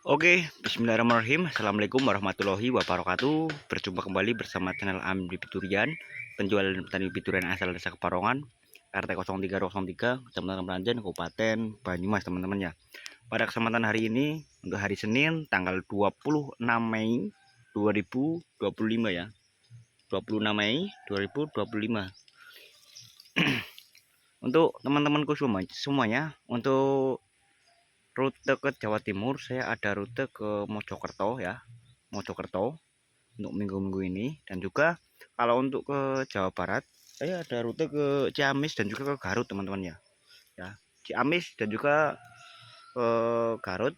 Oke, bismillahirrahmanirrahim. Assalamualaikum warahmatullahi wabarakatuh. Berjumpa kembali bersama channel Am Bibit Durian, penjual petani bibit durian asal Desa Keparongan, RT 0303, Kecamatan Meranjan, Kabupaten Banyumas, teman-teman ya. Pada kesempatan hari ini, untuk hari Senin, tanggal 26 Mei 2025 ya. 26 Mei 2025. Untuk teman-temanku semuanya, untuk rute ke Jawa Timur, saya ada rute ke Mojokerto ya, Mojokerto untuk minggu-minggu ini. Dan juga kalau untuk ke Jawa Barat, saya ada rute ke Ciamis dan juga ke Garut, teman-teman ya. Ciamis dan juga ke Garut.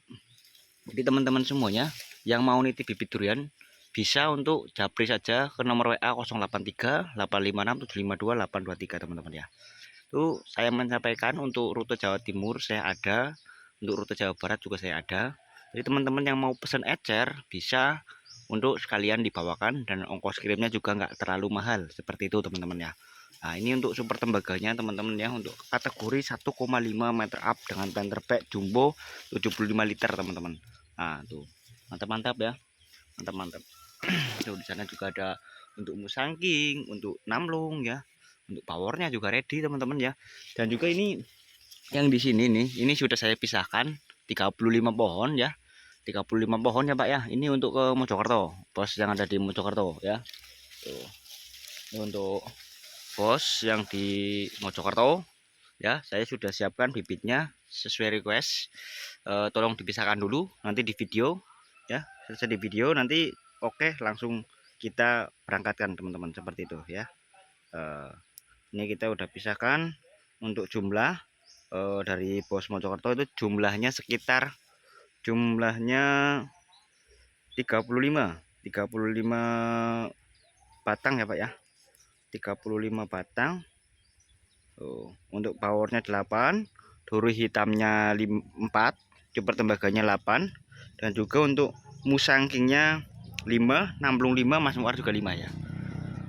Jadi teman-teman semuanya yang mau nitip bibit durian bisa untuk japri saja ke nomor WA 083 856 752 823, teman-teman ya. Itu saya menyampaikan untuk rute Jawa Timur saya ada, untuk rute Jawa Barat juga saya ada. Jadi teman-teman yang mau pesan ecer bisa untuk sekalian dibawakan, dan ongkos kirimnya juga nggak terlalu mahal seperti itu, teman-teman ya. Nah, ini untuk super tembaganya teman-teman ya, untuk kategori 1,5 meter up dengan planter pack jumbo 75 liter, teman-teman. Nah, tuh mantap-mantap ya, mantap-mantap. Tuh di sana juga ada untuk musangking, untuk namlung ya, untuk powernya juga ready, teman-teman ya. Dan juga ini yang di sini nih, ini sudah saya pisahkan 35 pohon ya. 35 pohon ya Pak ya. Ini untuk ke Mojokerto, bos yang ada di Mojokerto ya. Tuh. Ini untuk bos yang di Mojokerto ya. Saya sudah siapkan bibitnya sesuai request. Tolong dipisahkan dulu nanti di video ya. Selesai di video nanti oke, langsung kita berangkatkan teman-teman, seperti itu ya. Ini kita udah pisahkan. Untuk jumlah dari bos Mojokerto itu jumlahnya 35 batang ya Pak ya, 35 batang. Untuk powernya 8, duri hitamnya 4, super tembaganya 8, dan juga untuk musangkingnya 5, namplung 5, mas muar juga 5 ya.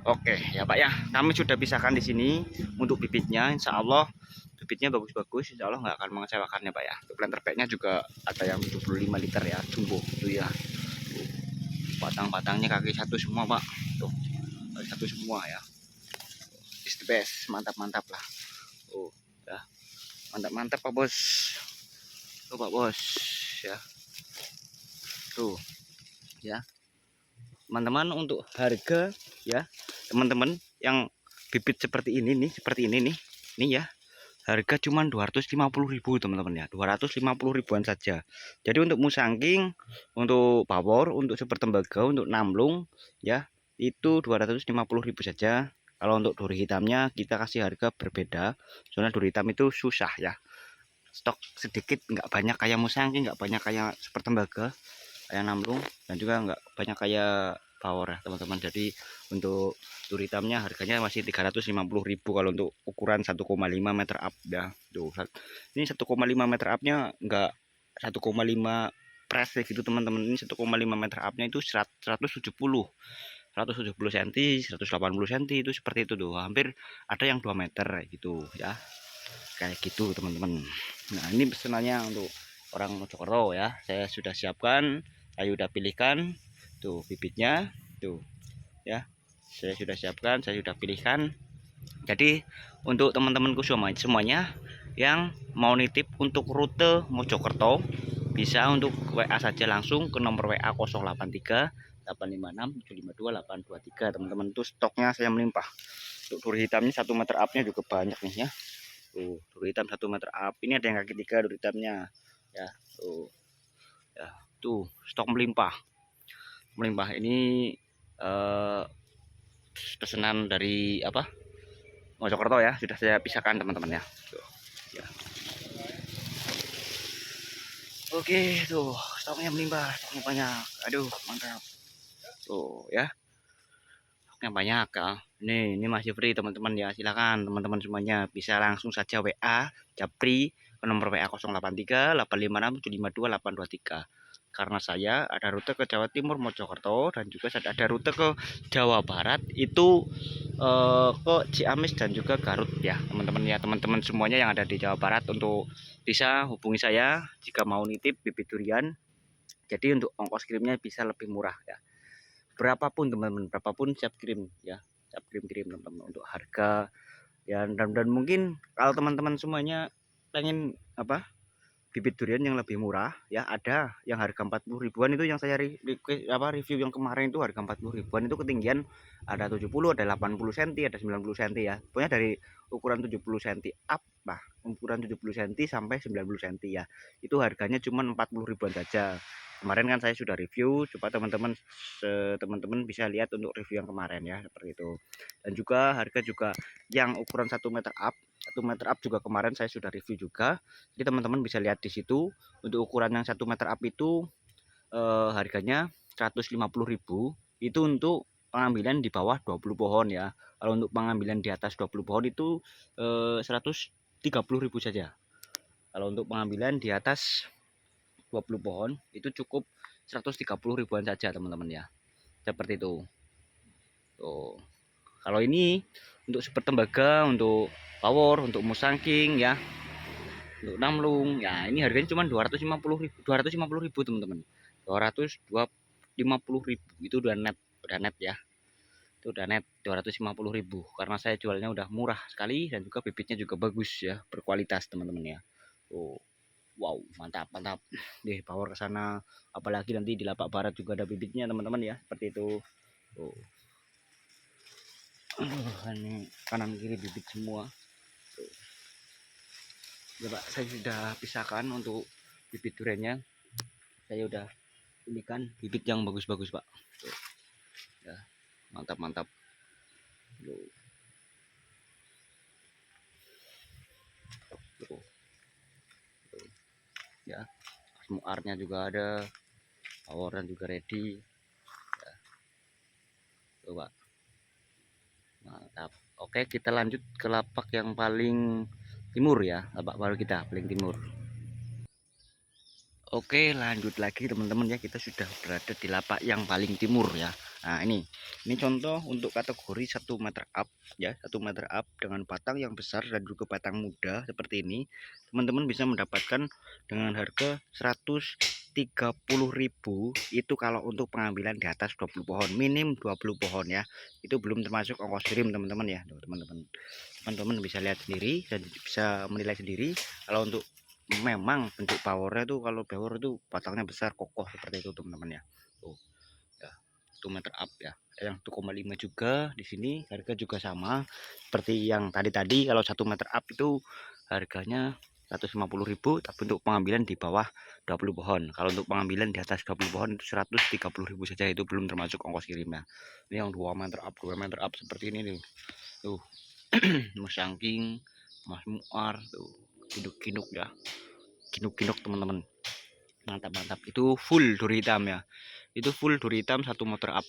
Oke ya Pak ya, kami sudah pisahkan di sini untuk bibitnya. Insya Allah bibitnya bagus-bagus, insya Allah nggak akan mengecewakan ya Pak ya. Untuk planter packnya juga ada yang 75 liter ya, jumbo itu ya. Batang-batangnya kaki satu semua Pak, tuh kaki satu semua ya. Is the best, mantap-mantap lah. Ya, mantap-mantap Pak Bos. Tuh Pak Bos ya, tuh ya teman-teman. Untuk harga ya teman-teman, yang bibit seperti ini nih, nih ya, harga cuma 250.000 teman-teman ya, 250 ribuan saja. Jadi untuk musangking, untuk power, untuk super tembaga, untuk namlung ya, itu 250.000 saja. Kalau untuk duri hitamnya kita kasih harga berbeda, soalnya duri hitam itu susah ya, stok sedikit, nggak banyak kayak musangking, nggak banyak kayak super tembaga, kayak namlung, dan juga nggak banyak kayak power ya teman-teman. Jadi untuk duri hitamnya harganya masih 350.000 kalau untuk ukuran 1,5 meter up ya. Tuh, ini 1,5 meter upnya nggak 1,5 press gitu teman-teman. Ini 1,5 meter upnya itu 170 cm, 180 cm, itu seperti itu tuh, hampir ada yang 2 meter gitu ya, kayak gitu teman-teman. Nah, ini pesanannya untuk orang Mojokerto ya, saya sudah siapkan, saya sudah pilihkan tuh bibitnya tuh ya, saya sudah siapkan, saya sudah pilihkan. Jadi untuk teman-temanku semuanya yang mau nitip untuk rute Mojokerto, bisa untuk WA saja langsung ke nomor WA 083 856 752 823 teman-teman. Tuh stoknya saya melimpah. Untuk duri hitamnya 1 meter upnya juga banyak nih ya. Tuh duri hitam 1 meter up, ini ada yang kaki 3 duri hitamnya ya. Tuh ya, tuh stok melimpah. Ini pesanan dari apa, Mojokerto ya, sudah saya pisahkan teman-teman ya. Tuh, ya. Oke, tuh stoknya melimpah, stoknya banyak. Aduh, mantap. Tuh ya, stoknya banyak ya. Ini masih free teman-teman ya. Silakan teman-teman semuanya bisa langsung saja WA Japri ke nomor WA 083 856 752 823. Karena saya ada rute ke Jawa Timur Mojokerto, dan juga saya ada rute ke Jawa Barat itu ke Ciamis dan juga Garut ya teman-teman ya. Teman-teman semuanya yang ada di Jawa Barat untuk bisa hubungi saya jika mau nitip bibit durian Jadi untuk ongkos kirimnya bisa lebih murah ya. Berapapun teman-teman, berapapun siap kirim ya, siap kirim teman-teman untuk harga ya. Dan mungkin kalau teman-teman semuanya pengen apa, bibit durian yang lebih murah ya, ada yang harga 40 ribuan itu yang saya review yang kemarin itu harga 40 ribuan itu ketinggian, ada 70, ada 80 cm, ada 90 cm ya. Pokoknya dari ukuran 70 cm up lah, ukuran 70 cm sampai 90 cm ya. Itu harganya cuma 40 ribuan saja. Kemarin kan saya sudah review, coba teman-teman bisa lihat untuk review yang kemarin ya, seperti itu. Dan juga harga juga yang ukuran 1 meter up, 1 meter up juga kemarin saya sudah review juga. Jadi teman-teman bisa lihat di situ untuk ukuran yang 1 meter up itu harganya 150.000 itu untuk pengambilan di bawah 20 pohon ya. Kalau untuk pengambilan di atas 20 pohon itu 130.000 saja. Kalau untuk pengambilan di atas 20 pohon itu cukup 130 ribuan saja teman-teman ya, seperti itu. Tuh, kalau ini untuk super tembaga, untuk power, untuk musangking ya, untuk namlung ya, ini harganya cuma 250.000 teman-teman. 250.000 itu udah net ya, itu udah net 250.000 karena saya jualnya udah murah sekali dan juga bibitnya juga bagus ya, berkualitas teman-teman ya. Tuh, wow, mantap mantap deh, power ke sana. Apalagi nanti di lapak barat juga ada bibitnya teman-teman ya, seperti itu. Tuh, ini kanan kiri bibit semua. Tuh. Ya Pak, saya sudah pisahkan untuk bibit duriannya. Saya udah pilihkan bibit yang bagus-bagus Pak. Tuh. Ya, mantap mantap. Tuh. Tuh. Tuh. Ya, muarnya juga ada, powernya juga ready ya. Tuh Pak, mantap. Oke, kita lanjut ke lapak yang paling timur ya, lapak baru kita paling timur. Oke, lanjut lagi teman-teman ya, kita sudah berada di lapak yang paling timur ya. Nah, ini contoh untuk kategori 1 meter up ya, 1 meter up dengan batang yang besar dan juga batang muda seperti ini. Teman-teman bisa mendapatkan dengan harga 130.000 itu kalau untuk pengambilan di atas 20 pohon, minim 20 pohon ya. Itu belum termasuk ongkos kirim teman-teman ya. Teman-teman. Teman-teman bisa lihat sendiri dan bisa menilai sendiri kalau untuk memang bentuk powernya tuh, kalau power itu batangnya besar kokoh seperti itu teman-teman ya. Tuh ya, 1 meter up ya. Yang 1,5 juga di sini harga juga sama seperti yang tadi. Kalau 1 meter up itu harganya 150.000, tapi untuk pengambilan di bawah 20 pohon. Kalau untuk pengambilan di atas 20 pohon itu 130.000 saja, itu belum termasuk ongkos kirimnya. Ini yang 2 meter up seperti ini nih. Tuh. Musangking, Mas Muar tuh, kinuk-kinuk ya. Kinuk-kinuk teman-teman, mantap itu full duri hitam ya, itu full duri hitam 1 meter up,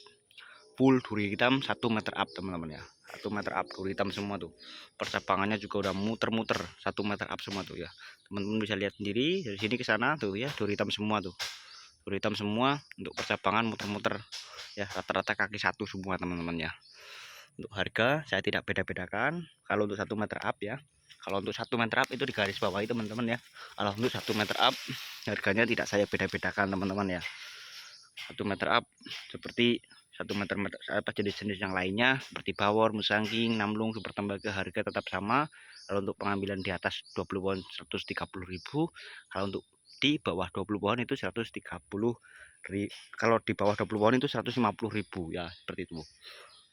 full duri hitam 1 meter up teman-teman ya, 1 meter up duri hitam semua tuh, percabangannya juga udah muter-muter 1 meter up semua tuh ya. Teman-teman bisa lihat sendiri dari sini ke sana tuh ya, duri hitam semua tuh, duri hitam semua untuk percabangan muter-muter ya, rata-rata kaki satu semua teman-teman ya. Untuk harga saya tidak beda-bedakan kalau untuk 1 meter up ya. Kalau untuk 1 meter up itu di garis bawah itu teman-teman ya. Kalau untuk 1 meter up harganya tidak saya beda-bedakan teman-teman ya. 1 meter up seperti 1 meter apa jenis-jenis yang lainnya seperti power, musangking, namlung, super tembaga, harga tetap sama. Kalau untuk pengambilan di atas 20 pohon 130.000, kalau untuk di bawah 20 pohon itu 130. Kalau di bawah 20 pohon itu 150.000 ya, seperti itu.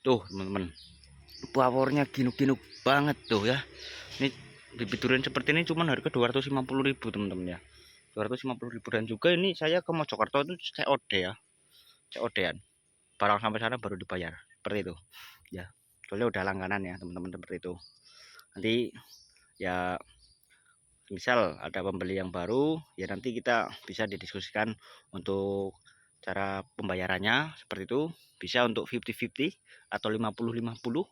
Tuh teman-teman, powernya ginuk-ginuk banget tuh ya. Ini bibit durian seperti ini cuman harga 250.000 teman-teman ya, 250.000. Dan juga ini saya ke Mojokerto itu COD ya, COD-an, barang sampai sana baru dibayar seperti itu ya, soalnya udah langganan ya teman-teman, seperti itu. Nanti ya misal ada pembeli yang baru ya, nanti kita bisa didiskusikan untuk cara pembayarannya seperti itu. Bisa untuk 50-50 atau 50-50,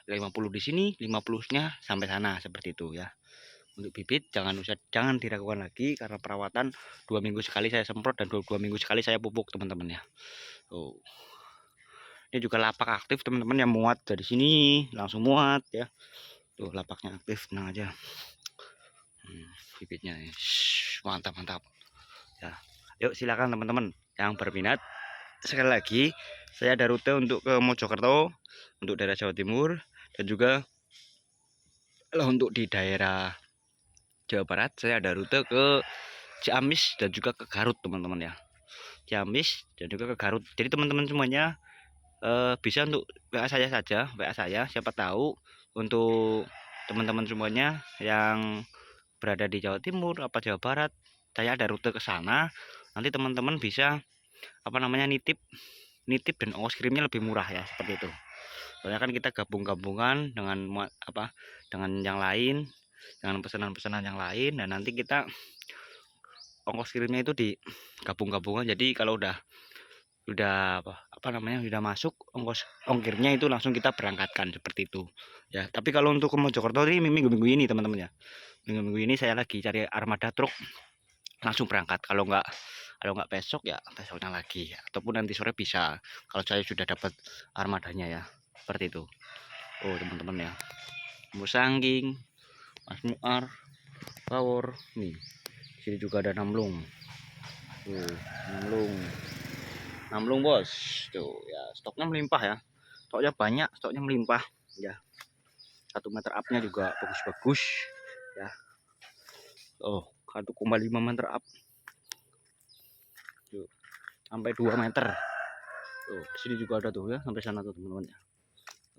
50 di sini, 50-nya sampai sana seperti itu ya. Untuk bibit jangan diragukan lagi karena perawatan 2 minggu sekali saya semprot dan 2 minggu sekali saya pupuk teman-teman ya. Tuh. Ini juga lapak aktif teman-teman, yang muat dari sini langsung muat ya. Tuh lapaknya aktif, tenang aja. Bibitnya mantap ya. Yuk silakan teman-teman yang berminat, sekali lagi saya ada rute untuk ke Mojokerto, untuk daerah Jawa Timur, dan juga untuk di daerah Jawa Barat saya ada rute ke Ciamis dan juga ke Garut teman-teman ya. Ciamis dan juga ke Garut. Jadi teman-teman semuanya bisa untuk WA saya saja, WA saya. Siapa tahu untuk teman-teman semuanya yang berada di Jawa Timur apa Jawa Barat, saya ada rute ke sana. Nanti teman-teman bisa nitip dan ongkos kirimnya lebih murah ya, seperti itu. Soalnya kan kita gabung-gabungan dengan yang lain, dengan pesanan-pesanan yang lain, dan nanti kita ongkos kirimnya itu di gabung-gabungan. Jadi kalau udah udah masuk ongkirnya itu langsung kita berangkatkan, seperti itu ya. Tapi kalau untuk ke Mojokerto ini minggu-minggu ini teman-teman ya, minggu-minggu ini saya lagi cari armada truk langsung berangkat. Kalau nggak besok ya besoknya lagi ya. Ataupun nanti sore bisa kalau saya sudah dapat armadanya ya, seperti itu. Oh teman-teman ya, Musangging, Mas Muar, Power nih. Sini juga ada Namlung. Tuh, Namlung bos. Tuh ya, stoknya melimpah ya. Stoknya banyak, stoknya melimpah ya. 1 meter up-nya juga bagus-bagus ya. Oh, 1,5 meter up. Tuh, sampai 2 meter. Tuh, sini juga ada tuh ya, sampai sana tuh teman-teman ya.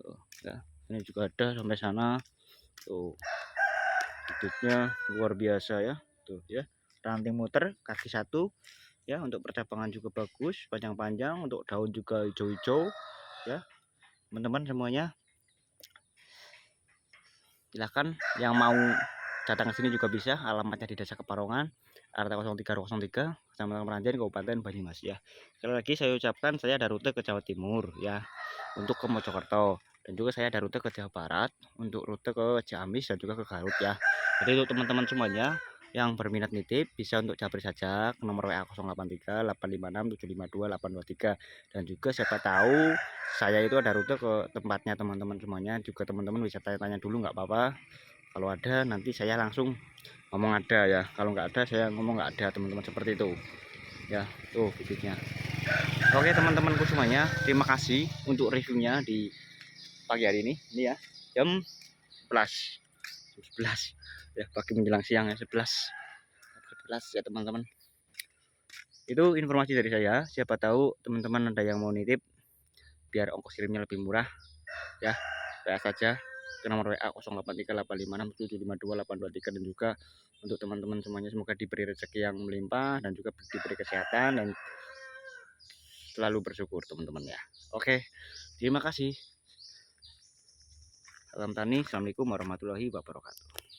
Tuh, ya. Ini juga ada sampai sana. Tuh. Bibitnya luar biasa ya. Tuh ya. Ranting muter kaki 1 ya, untuk percabangan juga bagus, panjang-panjang, untuk daun juga hijau-hijau ya. Teman-teman semuanya silahkan yang mau datang ke sini juga bisa. Alamatnya di Desa Keparongan, RT 0303, Kecamatan Meranjen, Kabupaten Banyumas ya. Sekali lagi saya ucapkan saya ada rute ke Jawa Timur ya, untuk ke Mojokerto, dan juga saya ada rute ke Jawa Barat untuk rute ke Ciamis dan juga ke Garut ya. Jadi untuk teman-teman semuanya yang berminat nitip bisa untuk japri saja ke nomor WA 083 856 752 823. Dan juga siapa tahu saya itu ada rute ke tempatnya teman-teman semuanya, juga teman-teman bisa tanya-tanya dulu, nggak apa-apa. Kalau ada nanti saya langsung ngomong ada ya, kalau nggak ada saya ngomong nggak ada teman-teman, seperti itu ya. Tuh bibitnya. Oke teman-temanku semuanya, terima kasih untuk reviewnya di pagi hari ini ya, jam 11 ya, pagi menjelang siang ya, 11 ya teman-teman. Itu informasi dari saya. Siapa tahu teman-teman ada yang mau nitip biar ongkos kirimnya lebih murah ya, WA saja ke nomor WA 0838567752 dan juga untuk teman-teman semuanya semoga diberi rezeki yang melimpah dan juga diberi kesehatan dan selalu bersyukur teman-teman ya. Oke, terima kasih. Salam tani, assalamualaikum warahmatullahi wabarakatuh.